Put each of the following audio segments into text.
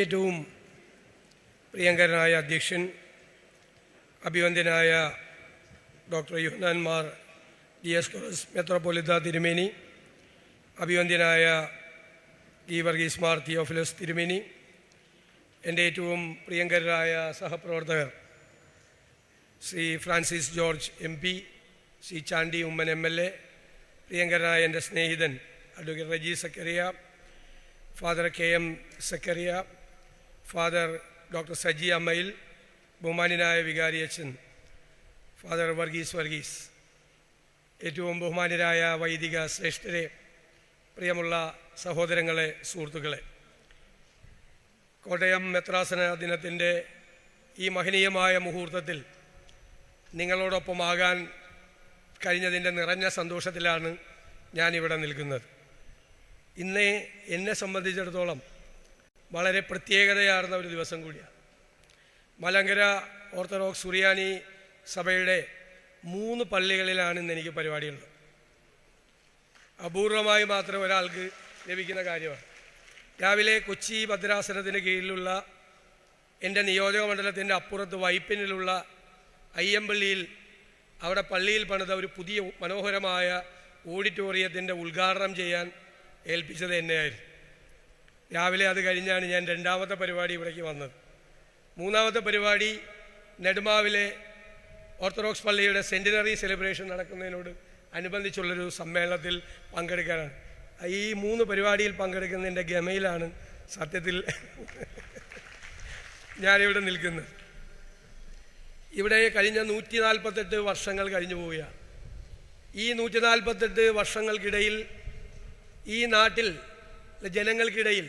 ഏറ്റവും പ്രിയങ്കരനായ അധ്യക്ഷൻ അഭിവന്ദ്യനായ ഡോക്ടർ യോഹന്നാൻ മാർ ദിയോസ്കോറസ് മെത്രാപ്പോലീത്ത തിരുമേനി, അഭിവന്ദ്യനായ വർഗീസ് മാർ തിയോഫിലോസ് തിരുമേനി, എൻ്റെ ഏറ്റവും പ്രിയങ്കരായ സഹപ്രവർത്തകർ ശ്രീ ഫ്രാൻസിസ് ജോർജ് MP, ശ്രീ ചാണ്ടി ഉമ്മൻ MLA, പ്രിയങ്കരനായ എൻ്റെ സ്നേഹിതൻ advocate Reji Zachariah, father KM Zachariah, father doctor Saji അമ്മയിൽ, ബഹുമാന്യനായ വികാരി അച്ഛൻ ഫാദർ വർഗീസ്, ഏറ്റവും ബഹുമാന്യരായ വൈദിക ശ്രേഷ്ഠരെ, പ്രിയമുള്ള സഹോദരങ്ങളെ, സുഹൃത്തുക്കളെ, കോട്ടയം മെത്രാസന ദിനത്തിൻ്റെ ഈ മഹനീയമായ മുഹൂർത്തത്തിൽ നിങ്ങളോടൊപ്പമാകാൻ കഴിഞ്ഞതിൻ്റെ നിറഞ്ഞ സന്തോഷത്തിലാണ് ഞാനിവിടെ നിൽക്കുന്നത്. ഇന്ന് എന്നെ സംബന്ധിച്ചിടത്തോളം വളരെ പ്രത്യേകതയാർന്ന ഒരു ദിവസം കൂടിയാണ്. മലങ്കര ഓർത്തഡോക്സ് സുറിയാനി സഭയുടെ 3 പള്ളികളിലാണ് ഇന്ന് എനിക്ക് പരിപാടിയുള്ളത്. അപൂർവമായി മാത്രം ഒരാൾക്ക് ലഭിക്കുന്ന കാര്യമാണ്. രാവിലെ കൊച്ചി ഭദ്രാസനത്തിന് കീഴിലുള്ള എൻ്റെ നിയോജക മണ്ഡലത്തിൻ്റെ അപ്പുറത്ത് വൈപ്പിനിലുള്ള അയ്യമ്പള്ളിയിൽ അവിടെ പള്ളിയിൽ പണിത ഒരു പുതിയ മനോഹരമായ ഓഡിറ്റോറിയത്തിൻ്റെ ഉദ്ഘാടനം ചെയ്യാൻ ഏൽപ്പിച്ചത് എന്നെയായിരുന്നു. രാവിലെ അത് കഴിഞ്ഞാണ് ഞാൻ 2ാമത്തെ പരിപാടി ഇവിടേക്ക് വന്നത്. 3ാമത്തെ പരിപാടി നെടുമാവിലെ ഓർത്തഡോക്സ് പള്ളിയുടെ സെൻറ്റിനറി സെലിബ്രേഷൻ നടക്കുന്നതിനോട് അനുബന്ധിച്ചുള്ളൊരു സമ്മേളനത്തിൽ പങ്കെടുക്കാനാണ്. ഈ 3 പരിപാടിയിൽ പങ്കെടുക്കുന്നതിൻ്റെ ഗമയിലാണ് സത്യത്തിൽ ഞാനിവിടെ നിൽക്കുന്നത്. ഇവിടെ കഴിഞ്ഞ 148 വർഷങ്ങൾ കഴിഞ്ഞു പോവുകയാണ്. ഈ 148 വർഷങ്ങൾക്കിടയിൽ ഈ നാട്ടിൽ ജനങ്ങൾക്കിടയിൽ,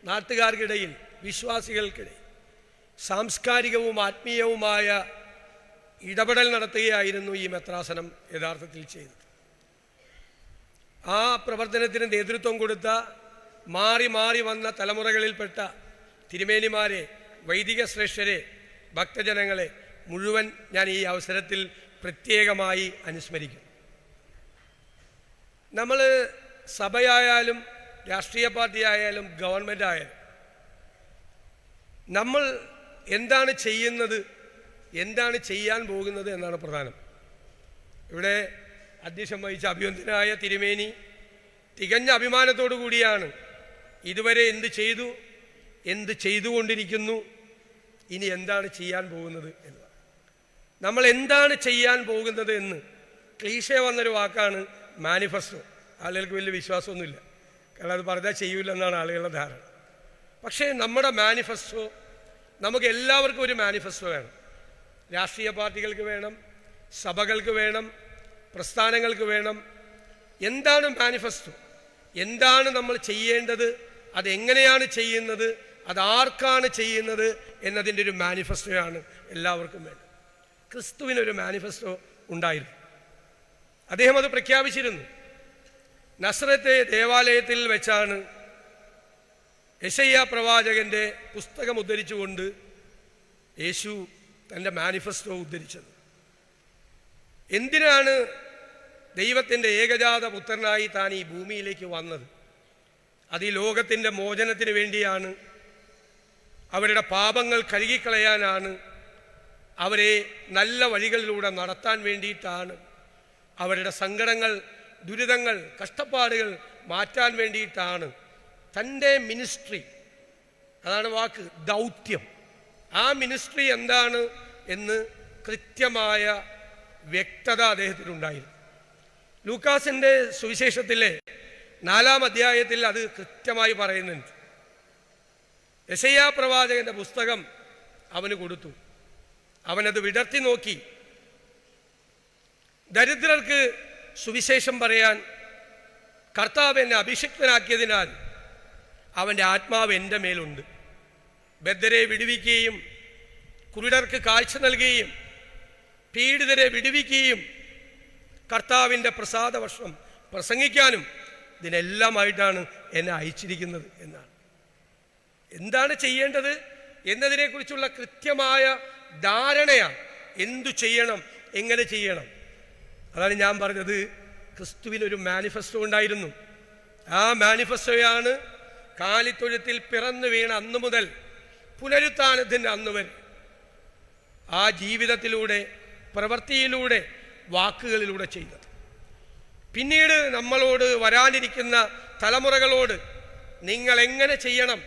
നാട്ടുകാർക്കിടയിൽ, വിശ്വാസികൾക്കിടയിൽ സാംസ്കാരികവും ആത്മീയവുമായ ഇടപെടൽ നടത്തുകയായിരുന്നു ഈ മെത്രാസനം യഥാർത്ഥത്തിൽ ചെയ്തത്. ആ പ്രവർത്തനത്തിന് നേതൃത്വം കൊടുത്ത മാറി മാറി വന്ന തലമുറകളിൽപ്പെട്ട തിരുമേനിമാരെ, വൈദിക ശ്രേഷ്ഠരെ, ഭക്തജനങ്ങളെ മുഴുവൻ ഞാൻ ഈ അവസരത്തിൽ പ്രത്യേകമായി അനുസ്മരിക്കും. നമ്മൾ സഭയായാലും രാഷ്ട്രീയ പാർട്ടിയായാലും ഗവൺമെൻറ് ആയാലും നമ്മൾ എന്താണ് ചെയ്യുന്നത്, എന്താണ് ചെയ്യാൻ പോകുന്നത് എന്നാണ് പ്രധാനം. ഇവിടെ അധ്യക്ഷം വഹിച്ച അഭിവന്ദ്യനായ തിരുമേനി തികഞ്ഞ അഭിമാനത്തോടു കൂടിയാണ് ഇതുവരെ എന്ത് ചെയ്തു, എന്ത് ചെയ്തുകൊണ്ടിരിക്കുന്നു, ഇനി എന്താണ് ചെയ്യാൻ പോകുന്നത് എന്ന്. നമ്മൾ എന്താണ് ചെയ്യാൻ പോകുന്നത് എന്ന് ക്ലീഷേ വന്നൊരു വാക്കാണ് മാനിഫെസ്റ്റോ. ആളുകൾക്ക് വലിയ വിശ്വാസമൊന്നുമില്ല, കാരണം അത് പറഞ്ഞാൽ ചെയ്യൂലെന്നാണ് ആളുകളുടെ ധാരണ. പക്ഷേ നമ്മുടെ മാനിഫെസ്റ്റോ, നമുക്ക് എല്ലാവർക്കും ഒരു മാനിഫെസ്റ്റോ വേണം. രാഷ്ട്രീയ പാർട്ടികൾക്ക് വേണം, സഭകൾക്ക് വേണം, പ്രസ്ഥാനങ്ങൾക്ക് വേണം. എന്താണ് മാനിഫെസ്റ്റോ, എന്താണ് നമ്മൾ ചെയ്യേണ്ടത്, അതെങ്ങനെയാണ് ചെയ്യുന്നത്, അതാർക്കാണ് ചെയ്യുന്നത് എന്നതിൻ്റെ ഒരു മാനിഫെസ്റ്റോയാണ് എല്ലാവർക്കും വേണ്ടത്. ക്രിസ്തുവിനൊരു മാനിഫെസ്റ്റോ ഉണ്ടായിരുന്നു. അദ്ദേഹം അത് പ്രഖ്യാപിച്ചിരുന്നു. നസ്രത്തെ ദേവാലയത്തിൽ വെച്ചാണ് യെശയ്യാ പ്രവാചകൻ്റെ പുസ്തകം ഉദ്ധരിച്ചുകൊണ്ട് യേശു തൻ്റെ മാനിഫെസ്റ്റോ ഉദ്ധരിച്ചത്. എന്തിനാണ് ദൈവത്തിൻ്റെ ഏകജാത പുത്രനായി താൻ ഈ ഭൂമിയിലേക്ക് വന്നത്? അത് ഈ ലോകത്തിൻ്റെ മോചനത്തിന് വേണ്ടിയാണ്, അവരുടെ പാപങ്ങൾ കഴുകിക്കളയാനാണ്, അവരെ നല്ല വഴികളിലൂടെ നടത്താൻ വേണ്ടിയിട്ടാണ്, അവരുടെ സങ്കടങ്ങൾ, ദുരിതങ്ങൾ, കഷ്ടപ്പാടുകൾ മാറ്റാൻ വേണ്ടിയിട്ടാണ്. തൻ്റെ മിനിസ്ട്രി, അതാണ് വാക്ക്, ദൗത്യം, ആ മിനിസ്ട്രി എന്താണ് എന്ന് കൃത്യമായ വ്യക്തത അദ്ദേഹത്തിനുണ്ടായിരുന്നു. ലൂക്കാസിൻ്റെ സുവിശേഷത്തിലെ 4-ാം അധ്യായത്തിൽ അത് കൃത്യമായി പറയുന്നുണ്ട്. യെശയ്യാ പ്രവാചകൻ്റെ പുസ്തകം അവന് കൊടുത്തു. അവനത് വിടർത്തി നോക്കി. ദരിദ്രർക്ക് സുവിശേഷം പറയാൻ കർത്താവ് എന്നെ അഭിഷിക്തനാക്കിയതിനാൽ അവൻ്റെ ആത്മാവ് എൻ്റെ മേലുണ്ട്. ബദ്ധരെ വിടുവിക്കുകയും കുരുടർക്ക് കാഴ്ച നൽകുകയും പീഡിതരെ വിടുവിക്കുകയും കർത്താവിൻ്റെ പ്രസാദവർഷം പ്രസംഗിക്കാനും ഇതിനെല്ലാമായിട്ടാണ് എന്നെ അയച്ചിരിക്കുന്നത് എന്നാണ്. എന്താണ് ചെയ്യേണ്ടത് എന്നതിനെക്കുറിച്ചുള്ള കൃത്യമായ ധാരണയാണ്. എന്തു ചെയ്യണം, എങ്ങനെ ചെയ്യണം. അതാണ് ഞാൻ പറഞ്ഞത്, ക്രിസ്തുവിനൊരു മാനിഫെസ്റ്റോ ഉണ്ടായിരുന്നു. ആ മാനിഫെസ്റ്റോയാണ് കാലിത്തൊഴുത്തിൽ പിറന്നു വീണ അന്നു മുതൽ പുനരുത്ഥാനത്തിൻ്റെ അന്ന് വരെ ആ ജീവിതത്തിലൂടെ, പ്രവൃത്തിയിലൂടെ, വാക്കുകളിലൂടെ ചെയ്തത്. പിന്നീട് നമ്മളോട് വരാനിരിക്കുന്ന തലമുറകളോട് നിങ്ങൾ എങ്ങനെ ചെയ്യണം,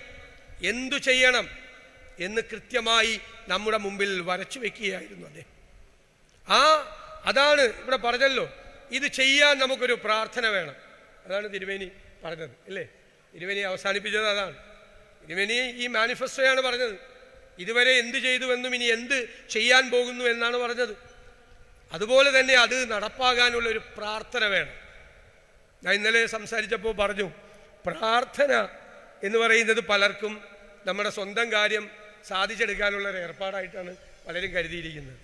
എന്തു ചെയ്യണം എന്ന് കൃത്യമായി നമ്മുടെ മുമ്പിൽ വരച്ചു വെക്കുകയായിരുന്നു അദ്ദേഹം. അതാണ് ഇവിടെ പറഞ്ഞല്ലോ, ഇത് ചെയ്യാൻ നമുക്കൊരു പ്രാർത്ഥന വേണം. അതാണ് തിരുമേനി പറഞ്ഞത്, അല്ലേ? തിരുമേനി അവസാനിപ്പിച്ചത് അതാണ്. തിരുമേനി ഈ മാനിഫെസ്റ്റോയാണ് പറഞ്ഞത്. ഇതുവരെ എന്ത് ചെയ്തുവെന്നും ഇനി എന്ത് ചെയ്യാൻ പോകുന്നു എന്നാണ് പറഞ്ഞത്. അതുപോലെ തന്നെ അത് നടപ്പാകാനുള്ള ഒരു പ്രാർത്ഥന വേണം. ഞാൻ ഇന്നലെ സംസാരിച്ചപ്പോൾ പറഞ്ഞു, പ്രാർത്ഥന എന്ന് പറയുന്നത് പലർക്കും നമ്മുടെ സ്വന്തം കാര്യം സാധിച്ചെടുക്കാനുള്ള ഒരു ഏർപ്പാടായിട്ടാണ് പലരും കരുതിയിരിക്കുന്നത്.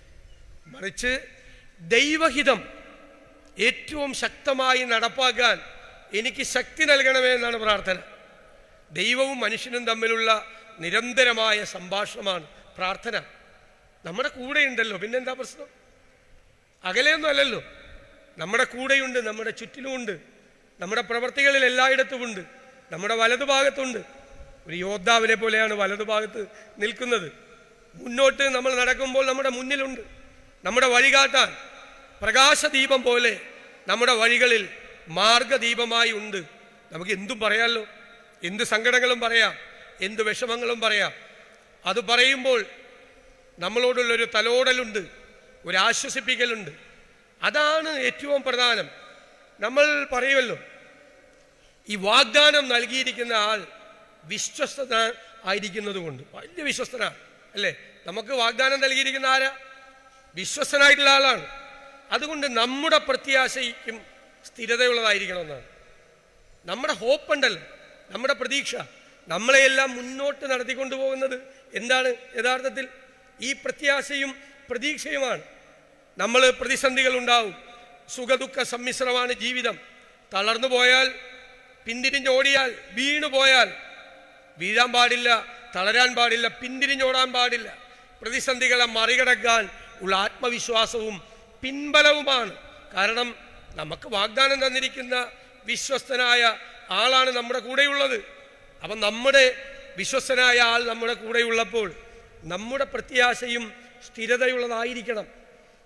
മറിച്ച് ദൈവഹിതം ഏറ്റവും ശക്തമായി നടപ്പാക്കാൻ എനിക്ക് ശക്തി നൽകണമേ എന്നാണ് പ്രാർത്ഥന. ദൈവവും മനുഷ്യനും തമ്മിലുള്ള നിരന്തരമായ സംഭാഷണമാണ് പ്രാർത്ഥന. നമ്മുടെ കൂടെയുണ്ടല്ലോ, പിന്നെന്താ പ്രശ്നം? അകലെയൊന്നും അല്ലല്ലോ, നമ്മുടെ കൂടെയുണ്ട്, നമ്മുടെ ചുറ്റിലുമുണ്ട്, നമ്മുടെ പ്രവർത്തികളിൽ എല്ലായിടത്തുമുണ്ട്, നമ്മുടെ വലതുഭാഗത്തുണ്ട്. ഒരു യോദ്ധാവിനെ പോലെയാണ് വലതുഭാഗത്ത് നിൽക്കുന്നത്. മുന്നോട്ട് നമ്മൾ നടക്കുമ്പോൾ നമ്മുടെ മുന്നിലുണ്ട്. നമ്മുടെ വഴികാട്ടാൻ പ്രകാശദീപം പോലെ നമ്മുടെ വഴികളിൽ മാർഗദീപമായി ഉണ്ട്. നമുക്ക് എന്തും പറയാമല്ലോ, എന്ത് സങ്കടങ്ങളും പറയാം, എന്ത് വിഷമങ്ങളും പറയാം. അത് പറയുമ്പോൾ നമ്മളോടുള്ളൊരു തലോടലുണ്ട്, ഒരു ആശ്വസിപ്പിക്കലുണ്ട്. അതാണ് ഏറ്റവും പ്രധാനം. നമ്മൾ പറയുമല്ലോ, ഈ വാഗ്ദാനം നൽകിയിരിക്കുന്ന ആൾ വിശ്വസ്തത ആയിരിക്കുന്നത് കൊണ്ട് വലിയ വിശ്വസ്തനാണ്, അല്ലേ? നമുക്ക് വാഗ്ദാനം നൽകിയിരിക്കുന്ന ആരാ? വിശ്വസ്തനായിട്ടുള്ള ആളാണ്. അതുകൊണ്ട് നമ്മുടെ പ്രത്യാശയ്ക്കും സ്ഥിരതയുള്ളതായിരിക്കണമെന്നാണ്. നമ്മുടെ ഹോപ്പ് ഉണ്ടല്ലോ, നമ്മുടെ പ്രതീക്ഷ, നമ്മളെയെല്ലാം മുന്നോട്ട് നടത്തിക്കൊണ്ടുപോകുന്നത് എന്താണ്? യഥാർത്ഥത്തിൽ ഈ പ്രത്യാശയും പ്രതീക്ഷയുമാണ്. നമ്മൾ പ്രതിസന്ധികൾ ഉണ്ടാവും, സുഖദുഃഖ സമ്മിശ്രമാണ് ജീവിതം. തളർന്നു പോയാൽ, പിന്തിരിഞ്ഞോടിയാൽ, വീണുപോയാൽ വീഴാൻ പാടില്ല, തളരാൻ പാടില്ല, പിന്തിരിഞ്ഞോടാൻ പാടില്ല. പ്രതിസന്ധികളെ മറികടക്കാൻ ഉള്ള ആത്മവിശ്വാസവും പിൻബലവുമാണ്. കാരണം നമുക്ക് വാഗ്ദാനം തന്നിരിക്കുന്ന വിശ്വസ്തനായ ആളാണ് നമ്മുടെ കൂടെയുള്ളത്. അപ്പം നമ്മുടെ വിശ്വസ്തനായ ആൾ നമ്മുടെ കൂടെയുള്ളപ്പോൾ നമ്മുടെ പ്രത്യാശയും സ്ഥിരതയുള്ളതായിരിക്കണം.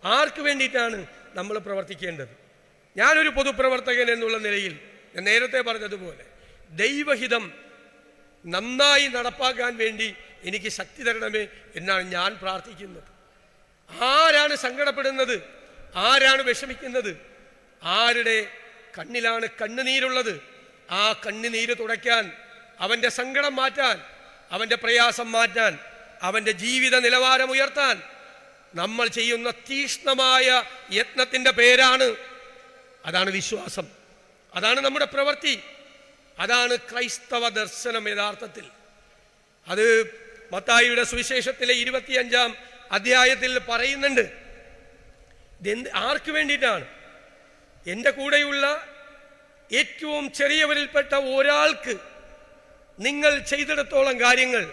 ആർക്ക് വേണ്ടിയിട്ടാണ് നമ്മൾ പ്രവർത്തിക്കേണ്ടത്? ഞാനൊരു പൊതുപ്രവർത്തകൻ എന്നുള്ള നിലയിൽ ഞാൻ നേരത്തെ പറഞ്ഞതുപോലെ ദൈവഹിതം നന്നായി നടപ്പാക്കാൻ വേണ്ടി എനിക്ക് ശക്തി തരണമേ എന്നാണ് ഞാൻ പ്രാർത്ഥിക്കുന്നത്. ആരാണ് സങ്കടപ്പെടുന്നത്? ആരാണ് വിഷമിക്കുന്നത്? ആരുടെ കണ്ണിലാണ് കണ്ണുനീരുള്ളത്? ആ കണ്ണുനീര് തുടയ്ക്കാൻ, അവൻ്റെ സങ്കടം മാറ്റാൻ, അവൻ്റെ പ്രയാസം മാറ്റാൻ, അവൻ്റെ ജീവിത നിലവാരം ഉയർത്താൻ നമ്മൾ ചെയ്യുന്ന തീക്ഷ്ണമായ യത്നത്തിൻ്റെ പേരാണ്, അതാണ് വിശ്വാസം, അതാണ് നമ്മുടെ പ്രവൃത്തി, അതാണ് ക്രൈസ്തവ ദർശനം യഥാർത്ഥത്തിൽ. അത് മത്തായിയുടെ സുവിശേഷത്തിലെ 25-ാം അധ്യായത്തിൽ പറയുന്നുണ്ട്. ആർക്ക് വേണ്ടിയിട്ടാണ്? എൻ്റെ കൂടെയുള്ള ഏറ്റവും ചെറിയവരിൽപ്പെട്ട ഒരാൾക്ക് നിങ്ങൾ ചെയ്തിടത്തോളം കാര്യങ്ങൾ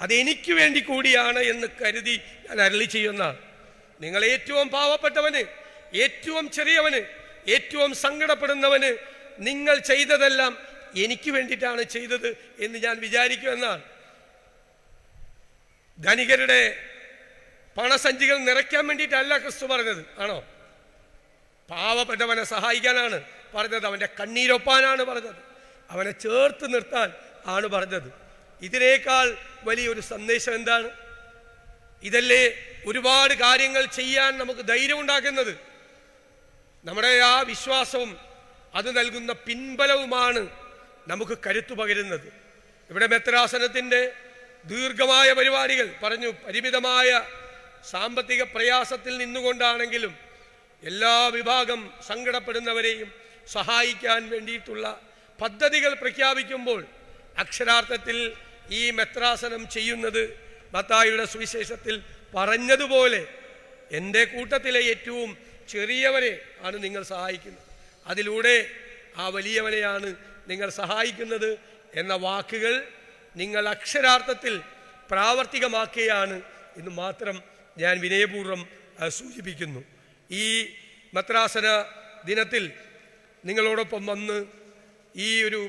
അതെനിക്ക് വേണ്ടി കൂടിയാണ് എന്ന് കരുതി ഞാൻ അരുളി ചെയ്യുന്നതാണ്. നിങ്ങൾ ഏറ്റവും പാവപ്പെട്ടവന്, ഏറ്റവും ചെറിയവന്, ഏറ്റവും സങ്കടപ്പെടുന്നവന് നിങ്ങൾ ചെയ്തതെല്ലാം എനിക്ക് വേണ്ടിയിട്ടാണ് ചെയ്തത് എന്ന് ഞാൻ വിചാരിക്കുമെന്നാണ്. ധനികരുടെ പണസഞ്ചികൾ നിറയ്ക്കാൻ വേണ്ടിയിട്ടല്ല ക്രിസ്തു പറഞ്ഞത്, ആണോ? പാവപ്പെട്ടവനെ സഹായിക്കാനാണ് പറഞ്ഞത്, അവൻ്റെ കണ്ണീരൊപ്പാനാണ് പറഞ്ഞത്, അവനെ ചേർത്ത് നിർത്താൻ ആണ് പറഞ്ഞത്. ഇതിനേക്കാൾ വലിയൊരു സന്ദേശം എന്താണ്? ഇതല്ലേ ഒരുപാട് കാര്യങ്ങൾ ചെയ്യാൻ നമുക്ക് ധൈര്യം ഉണ്ടാക്കുന്നത്. നമ്മുടെ ആ വിശ്വാസവും അത് നൽകുന്ന പിൻബലവുമാണ് നമുക്ക് കരുത്തു പകരുന്നത്. ഇവിടെ മെത്രാസനത്തിൻ്റെ ദീർഘമായ പരിപാടികൾ പറഞ്ഞു, പരിമിതമായ സാമ്പത്തിക പ്രയാസത്തിൽ നിന്നുകൊണ്ടാണെങ്കിലും എല്ലാ വിഭാഗം സങ്കടപ്പെടുന്നവരെയും സഹായിക്കാൻ വേണ്ടിയിട്ടുള്ള പദ്ധതികൾ പ്രഖ്യാപിക്കുമ്പോൾ അക്ഷരാർത്ഥത്തിൽ ഈ മെത്രാസനം ചെയ്യുന്നത് മത്തായിയുടെ സുവിശേഷത്തിൽ പറഞ്ഞതുപോലെ എൻ്റെ കൂട്ടത്തിലെ ഏറ്റവും ചെറിയവരെ ആണ് നിങ്ങൾ സഹായിക്കുന്നത്, അതിലൂടെ ആ വലിയവനെയാണ് നിങ്ങൾ സഹായിക്കുന്നത് എന്ന വാക്കുകൾ നിങ്ങൾ അക്ഷരാർത്ഥത്തിൽ പ്രാവർത്തികമാക്കുകയാണ് എന്ന് മാത്രം ഞാൻ വിനയപൂർവ്വം സൂചിപ്പിക്കുന്നു. ഈ മെത്രാസന ദിനത്തിൽ നിങ്ങളോടൊപ്പം വന്ന് ഈ ഒരു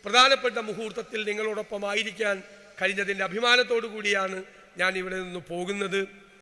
പ്രധാനപ്പെട്ട മുഹൂർത്തത്തിൽ നിങ്ങളോടൊപ്പം ആയിരിക്കാൻ കഴിഞ്ഞതിൻ്റെ അഭിമാനത്തോടു കൂടിയാണ് ഞാൻ ഇവിടെ നിന്ന് പോകുന്നത്.